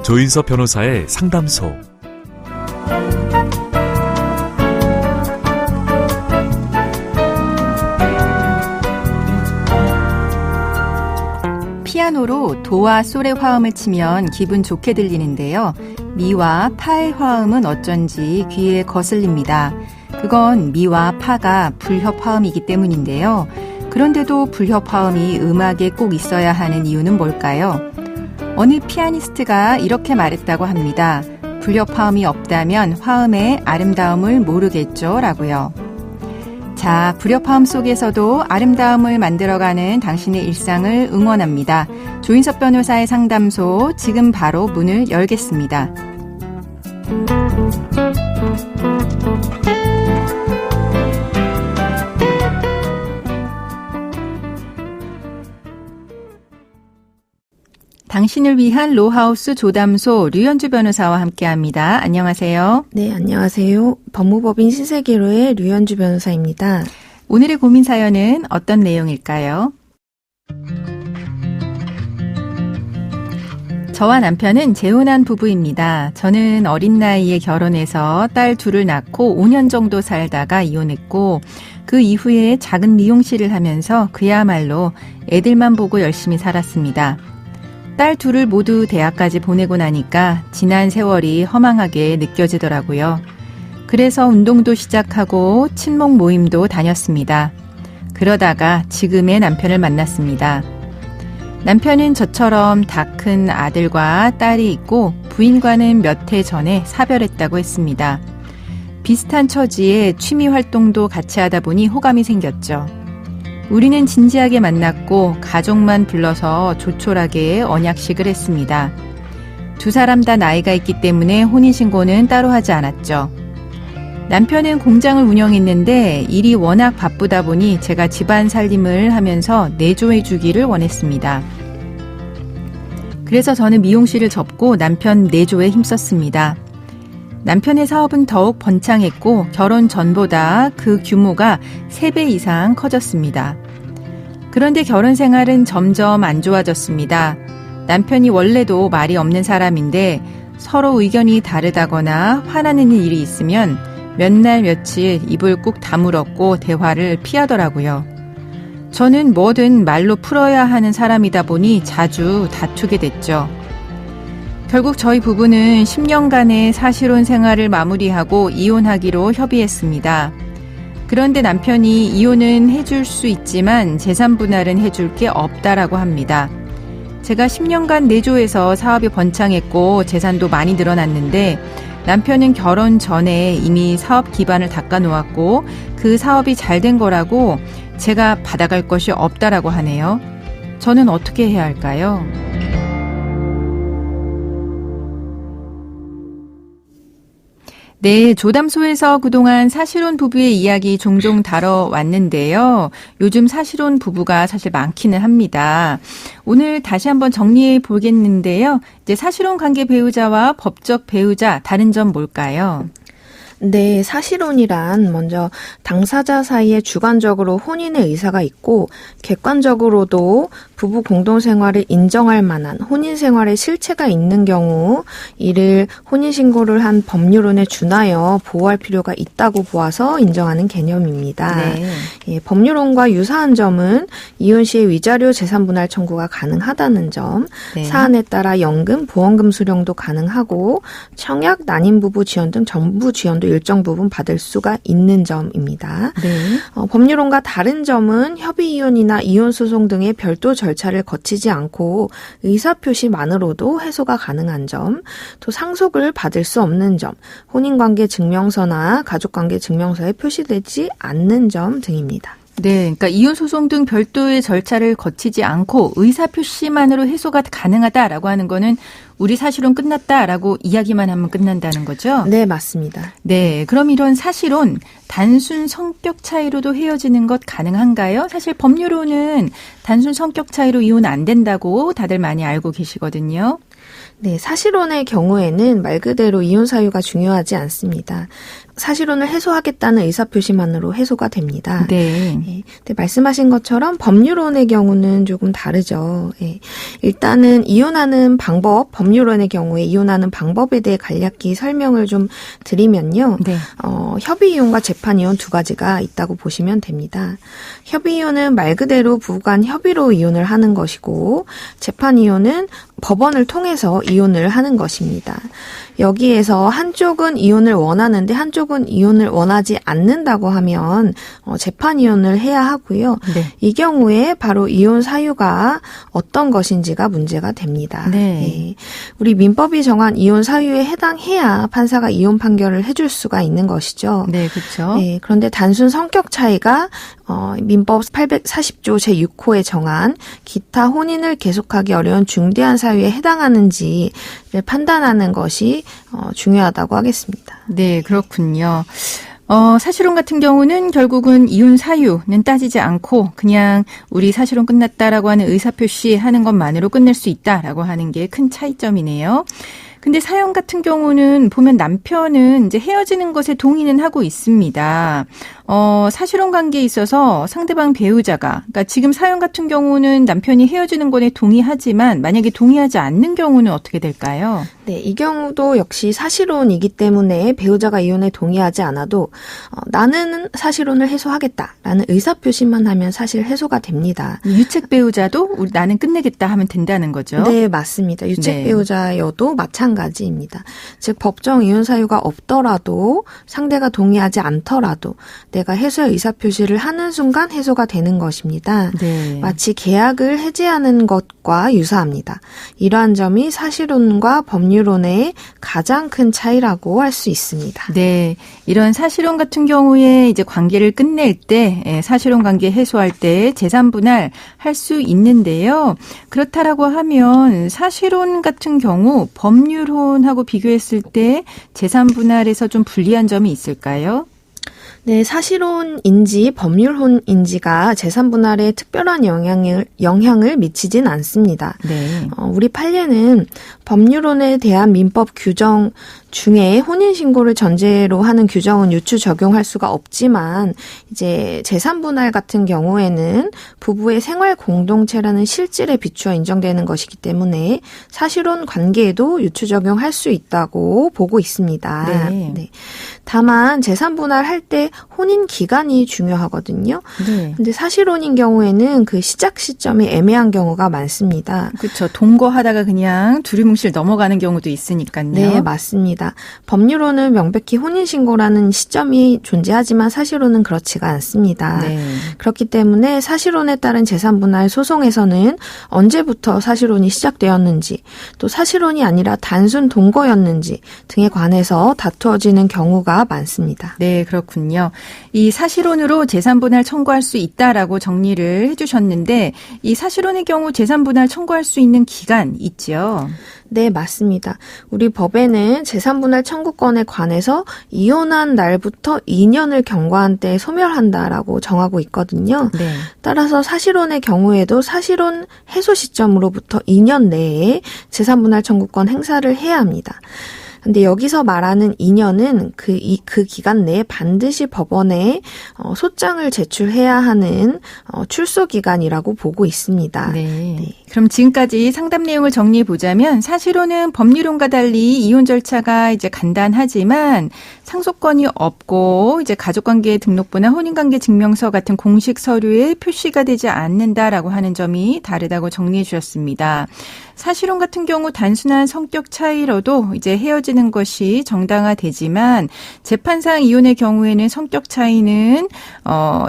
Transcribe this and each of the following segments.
조인섭 변호사의 상담소. 피아노로 도와 솔의 화음을 치면 기분 좋게 들리는데요. 미와 파의 화음은 어쩐지 귀에 거슬립니다. 그건 미와 파가 불협 화음이기 때문인데요. 그런데도 불협 화음이 음악에 꼭 있어야 하는 이유는 뭘까요? 어느 피아니스트가 이렇게 말했다고 합니다. 불협 화음이 없다면 화음의 아름다움을 모르겠죠 라고요. 자, 불협 화음 속에서도 아름다움을 만들어가는 당신의 일상을 응원합니다. 조인섭 변호사의 상담소, 지금 바로 문을 열겠습니다. 당신을 위한 로하우스 조담소 류현주 변호사와 함께합니다. 안녕하세요. 네, 안녕하세요. 법무법인 신세계로의 류현주 변호사입니다. 오늘의 고민 사연은 어떤 내용일까요? 저와 남편은 재혼한 부부입니다. 저는 어린 나이에 결혼해서 딸 둘을 낳고 5년 정도 살다가 이혼했고 그 이후에 작은 미용실을 하면서 그야말로 애들만 보고 열심히 살았습니다. 딸 둘을 모두 대학까지 보내고 나니까 지난 세월이 허망하게 느껴지더라고요. 그래서 운동도 시작하고 친목 모임도 다녔습니다. 그러다가 지금의 남편을 만났습니다. 남편은 저처럼 다 큰 아들과 딸이 있고 부인과는 몇 해 전에 사별했다고 했습니다. 비슷한 처지에 취미 활동도 같이 하다 보니 호감이 생겼죠. 우리는 진지하게 만났고 가족만 불러서 조촐하게 언약식을 했습니다. 두 사람 다 나이가 있기 때문에 혼인신고는 따로 하지 않았죠. 남편은 공장을 운영했는데 일이 워낙 바쁘다 보니 제가 집안 살림을 하면서 내조해 주기를 원했습니다. 그래서 저는 미용실을 접고 남편 내조에 힘썼습니다. 남편의 사업은 더욱 번창했고 결혼 전보다 그 규모가 3배 이상 커졌습니다. 그런데 결혼 생활은 점점 안 좋아졌습니다. 남편이 원래도 말이 없는 사람인데 서로 의견이 다르다거나 화나는 일이 있으면 몇 날 며칠 입을 꾹 다물었고 대화를 피하더라고요. 저는 뭐든 말로 풀어야 하는 사람이다 보니 자주 다투게 됐죠. 결국 저희 부부는 10년간의 사실혼 생활을 마무리하고 이혼하기로 협의했습니다. 그런데 남편이 이혼은 해줄 수 있지만 재산 분할은 해줄 게 없다라고 합니다. 제가 10년간 내조해서 사업이 번창했고 재산도 많이 늘어났는데 남편은 결혼 전에 이미 사업 기반을 닦아놓았고 그 사업이 잘 된 거라고 제가 받아갈 것이 없다라고 하네요. 저는 어떻게 해야 할까요? 네, 조담소에서 그동안 사실혼 부부의 이야기 종종 다뤄왔는데요. 요즘 사실혼 부부가 사실 많기는 합니다. 오늘 다시 한번 정리해 보겠는데요. 이제 사실혼 관계 배우자와 법적 배우자 다른 점 뭘까요? 네, 사실혼이란 먼저 당사자 사이에 주관적으로 혼인의 의사가 있고 객관적으로도 부부 공동생활을 인정할 만한 혼인생활의 실체가 있는 경우 이를 혼인신고를 한 법률론에 준하여 보호할 필요가 있다고 보아서 인정하는 개념입니다. 네. 예, 법률론과 유사한 점은 이혼 시에 위자료 재산분할 청구가 가능하다는 점, 네. 사안에 따라 연금, 보험금 수령도 가능하고 청약, 난임부부 지원 등 정부 지원도 일정 부분 받을 수가 있는 점입니다. 네. 법률론과 다른 점은 협의이혼이나 이혼소송 등의 별도 절차를 거치지 않고 의사표시만으로도 해소가 가능한 점, 또 상속을 받을 수 없는 점, 혼인관계 증명서나 가족관계 증명서에 표시되지 않는 점 등입니다. 네, 그러니까 이혼 소송 등 별도의 절차를 거치지 않고 의사 표시만으로 해소가 가능하다라고 하는 거는 우리 사실혼 끝났다라고 이야기만 하면 끝난다는 거죠? 네, 맞습니다. 네, 그럼 이런 사실혼 단순 성격 차이로도 헤어지는 것 가능한가요? 사실 법률로는 단순 성격 차이로 이혼 안 된다고 다들 많이 알고 계시거든요. 네, 사실혼의 경우에는 말 그대로 이혼 사유가 중요하지 않습니다. 사실혼을 해소하겠다는 의사표시만으로 해소가 됩니다. 네. 네, 말씀하신 것처럼 법률혼의 경우는 조금 다르죠. 네, 일단은 이혼하는 방법, 법률혼의 경우에 이혼하는 방법에 대해 간략히 설명을 좀 드리면요. 네. 협의이혼과 재판이혼 두 가지가 있다고 보시면 됩니다. 협의이혼은 말 그대로 부부간 협의로 이혼을 하는 것이고, 재판이혼은 법원을 통해서 이혼을 하는 것입니다. 여기에서 한쪽은 이혼을 원하는데 한쪽은 이혼을 원하지 않는다고 하면 재판 이혼을 해야 하고요. 네. 이 경우에 바로 이혼 사유가 어떤 것인지가 문제가 됩니다. 네. 네. 우리 민법이 정한 이혼 사유에 해당해야 판사가 이혼 판결을 해줄 수가 있는 것이죠. 네, 그렇죠. 네, 그런데 단순 성격 차이가 민법 840조 제6호에 정한 기타 혼인을 계속하기 어려운 중대한 사유에 해당하는지를 판단하는 것이 중요하다고 하겠습니다. 네, 그렇군요. 사실혼 같은 경우는 결국은 이혼 사유는 따지지 않고 그냥 우리 사실혼 끝났다라고 하는 의사표시 하는 것만으로 끝낼 수 있다라고 하는 게 큰 차이점이네요. 근데 사연 같은 경우는 보면 남편은 이제 헤어지는 것에 동의는 하고 있습니다. 사실혼 관계에 있어서 상대방 배우자가, 그러니까 지금 사연 같은 경우는 남편이 헤어지는 것에 동의하지만 만약에 동의하지 않는 경우는 어떻게 될까요? 네, 이 경우도 역시 사실혼이기 때문에 배우자가 이혼에 동의하지 않아도 나는 사실혼을 해소하겠다라는 의사표시만 하면 사실 해소가 됩니다. 유책 배우자도 나는 끝내겠다 하면 된다는 거죠? 네, 맞습니다. 유책 네. 배우자여도 마찬가지입니다. 즉 법정 이혼 사유가 없더라도 상대가 동의하지 않더라도 내가 해소의 의사표시를 하는 순간 해소가 되는 것입니다. 네. 마치 계약을 해지하는 것과 유사합니다. 이러한 점이 사실혼과 법률혼의 가장 큰 차이라고 할 수 있습니다. 네, 이런 사실혼 같은 경우에 이제 관계를 끝낼 때, 사실혼 관계 해소할 때 재산 분할 할 수 있는데요. 그렇다라고 하면 사실혼 같은 경우 법률혼하고 비교했을 때 재산 분할에서 좀 불리한 점이 있을까요? 네, 사실혼인지 법률혼인지가 재산 분할에 특별한 영향을 미치진 않습니다. 네. 우리 판례는 법률혼에 대한 민법 규정 중에 혼인신고를 전제로 하는 규정은 유추 적용할 수가 없지만 이제 재산 분할 같은 경우에는 부부의 생활 공동체라는 실질에 비추어 인정되는 것이기 때문에 사실혼 관계에도 유추 적용할 수 있다고 보고 있습니다. 네. 네. 다만 재산 분할할 때 혼인 기간이 중요하거든요. 네. 근데 사실혼인 경우에는 그 시작 시점이 애매한 경우가 많습니다. 그렇죠. 동거하다가 그냥 두리뭉실 넘어가는 경우도 있으니까요. 네, 맞습니다. 법률혼은 명백히 혼인신고라는 시점이 존재하지만 사실혼은 그렇지가 않습니다. 네. 그렇기 때문에 사실혼에 따른 재산분할 소송에서는 언제부터 사실혼이 시작되었는지 또 사실혼이 아니라 단순 동거였는지 등에 관해서 다투어지는 경우가 많습니다. 네, 그렇군요. 이 사실혼으로 재산분할 청구할 수 있다라고 정리를 해주셨는데 이 사실혼의 경우 재산분할 청구할 수 있는 기간 있죠? 네, 맞습니다. 우리 법에는 재산분할 청구권에 관해서 이혼한 날부터 2년을 경과한 때 소멸한다라고 정하고 있거든요. 네. 따라서 사실혼의 경우에도 사실혼 해소 시점으로부터 2년 내에 재산분할 청구권 행사를 해야 합니다. 근데 여기서 말하는 2년은 그 기간 내에 반드시 법원에 소장을 제출해야 하는 출소 기간이라고 보고 있습니다. 네. 네. 그럼 지금까지 상담 내용을 정리해 보자면 사실혼은 법률혼과 달리 이혼 절차가 이제 간단하지만 상속권이 없고 이제 가족관계 등록부나 혼인관계 증명서 같은 공식 서류에 표시가 되지 않는다라고 하는 점이 다르다고 정리해 주셨습니다. 사실혼 같은 경우 단순한 성격 차이로도 이제 헤어지는 것이 정당화되지만 재판상 이혼의 경우에는 성격 차이는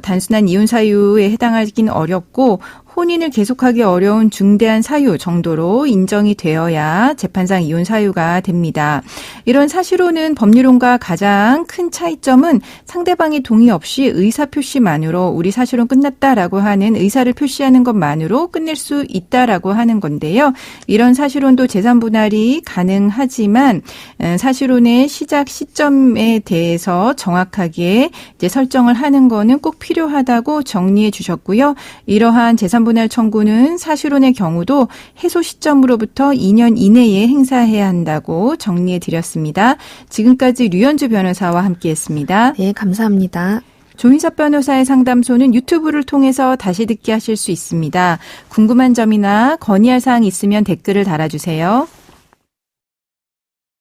단순한 이혼 사유에 해당하기는 어렵고 혼인을 계속하기 어려운 중대한 사유 정도로 인정이 되어야 재판상 이혼 사유가 됩니다. 이런 사실혼은 법률혼과 가장 큰 차이점은 상대방의 동의 없이 의사표시만으로 우리 사실혼 끝났다라고 하는 의사를 표시하는 것만으로 끝낼 수 있다라고 하는 건데요. 이런 사실혼도 재산분할이 가능하지만 사실혼의 시작 시점에 대해서 정확하게 이제 설정을 하는 거는 꼭 필요하다고 정리해 주셨고요. 이러한 재산 재산분할 청구는 사실혼의 경우도 해소 시점으로부터 2년 이내에 행사해야 한다고 정리해 드렸습니다. 지금까지 류현주 변호사와 함께했습니다. 네, 감사합니다. 조인섭 변호사의 상담소는 유튜브를 통해서 다시 듣기 하실 수 있습니다. 궁금한 점이나 건의할 사항 있으면 댓글을 달아주세요.